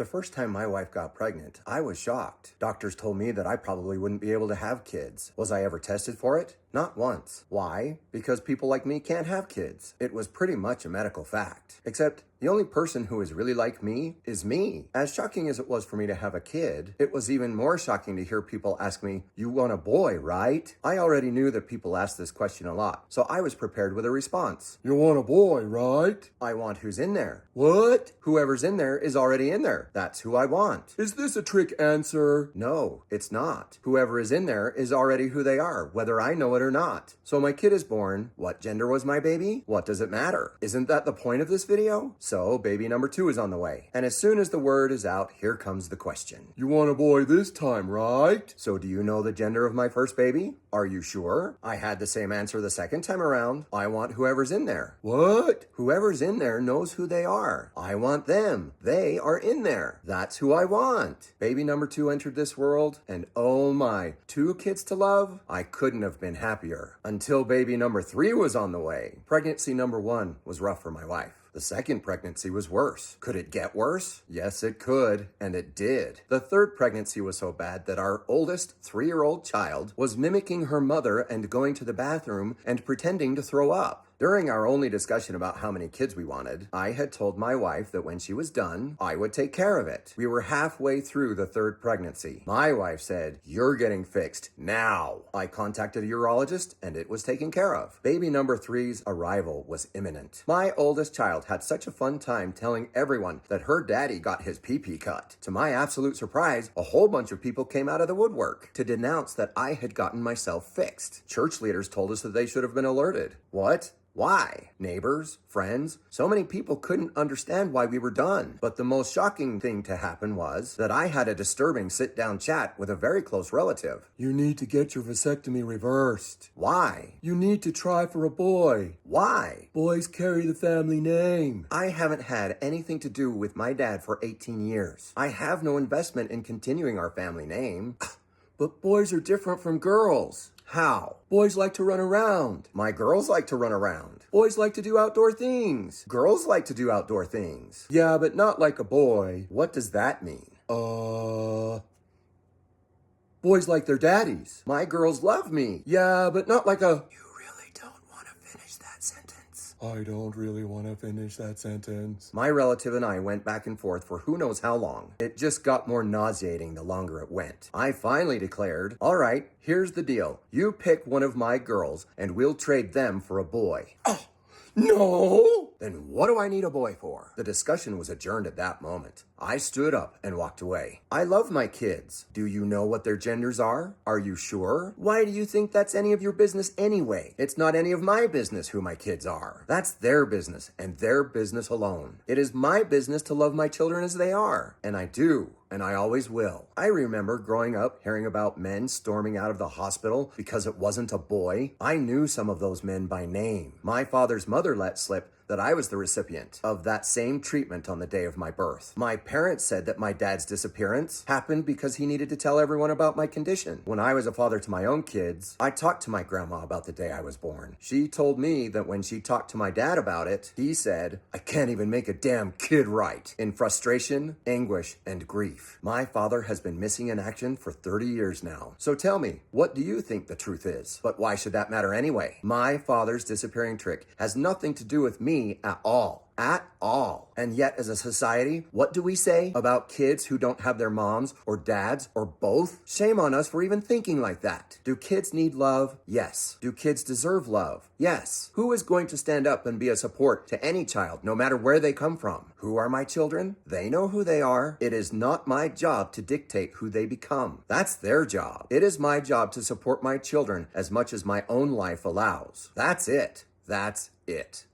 The first time my wife got pregnant, I was shocked. Doctors told me that I probably wouldn't be able to have kids. Was I ever tested for it? Not once. Why? Because people like me can't have kids. It was pretty much a medical fact. Except, the only person who is really like me is me. As shocking as it was for me to have a kid, it was even more shocking to hear people ask me, "You want a boy, right?" I already knew that people asked this question a lot, so I was prepared with a response. "You want a boy, right?" "I want who's in there." "What?" "Whoever's in there is already in there. That's who I want." "Is this a trick answer?" "No, it's not. Whoever is in there is already who they are, whether I know it or not. So my kid is born. What gender was my baby? What does it matter? Isn't that the point of this video? So baby number 2 is on the way. And as soon as the word is out, here comes the question. "You want a boy this time, right?" "So do you know the gender of my first baby? Are you sure?" I had the same answer the second time around. "I want whoever's in there." "What?" "Whoever's in there knows who they are. I want them. They are in there. That's who I want." Baby number 2 entered this world, and oh my, 2 kids to love? I couldn't have been happier. Until baby number 3 was on the way. Pregnancy number 1 was rough for my wife. The second pregnancy was worse. Could it get worse? Yes, it could, and it did. The third pregnancy was so bad that our oldest 3-year-old child was mimicking her mother and going to the bathroom and pretending to throw up. During our only discussion about how many kids we wanted, I had told my wife that when she was done, I would take care of it. We were halfway through the third pregnancy. My wife said, "You're getting fixed now." I contacted a urologist and it was taken care of. Baby number 3's arrival was imminent. My oldest child had such a fun time telling everyone that her daddy got his pee-pee cut. To my absolute surprise, a whole bunch of people came out of the woodwork to denounce that I had gotten myself fixed. Church leaders told us that they should have been alerted. What? Why? Neighbors, friends, so many people couldn't understand why we were done. But the most shocking thing to happen was that I had a disturbing sit-down chat with a very close relative. "You need to get your vasectomy reversed." "Why?" "You need to try for a boy." "Why?" "Boys carry the family name." I haven't had anything to do with my dad for 18 years. I have no investment in continuing our family name. "But boys are different from girls." "How?" "Boys like to run around." "My girls like to run around." "Boys like to do outdoor things." "Girls like to do outdoor things." "Yeah, but not like a boy." "What does that mean?" Boys like their daddies." "My girls love me." "Yeah, but not like a..." You really don't want to finish that sentence. I don't really want to finish that sentence. My relative and I went back and forth for who knows how long. It just got more nauseating the longer it went. I finally declared, "All right, here's the deal. You pick one of my girls and we'll trade them for a boy." "Oh, no!" "Then what do I need a boy for?" The discussion was adjourned at that moment. I stood up and walked away. I love my kids. Do you know what their genders are? Are you sure? Why do you think that's any of your business anyway? It's not any of my business who my kids are. That's their business and their business alone. It is my business to love my children as they are. And I do. And I always will. I remember growing up hearing about men storming out of the hospital because it wasn't a boy. I knew some of those men by name. My father's mother let slip that I was the recipient of that same treatment on the day of my birth. My parents said that my dad's disappearance happened because he needed to tell everyone about my condition. When I was a father to my own kids, I talked to my grandma about the day I was born. She told me that when she talked to my dad about it, he said, "I can't even make a damn kid right," in frustration, anguish, and grief. My father has been missing in action for 30 years now. So tell me, what do you think the truth is? But why should that matter anyway? My father's disappearing trick has nothing to do with me at all. At all. And yet, as a society, what do we say about kids who don't have their moms or dads or both? Shame on us for even thinking like that. Do kids need love? Yes. Do kids deserve love? Yes. Who is going to stand up and be a support to any child, no matter where they come from? Who are my children? They know who they are. It is not my job to dictate who they become. That's their job. It is my job to support my children as much as my own life allows. That's it. That's it.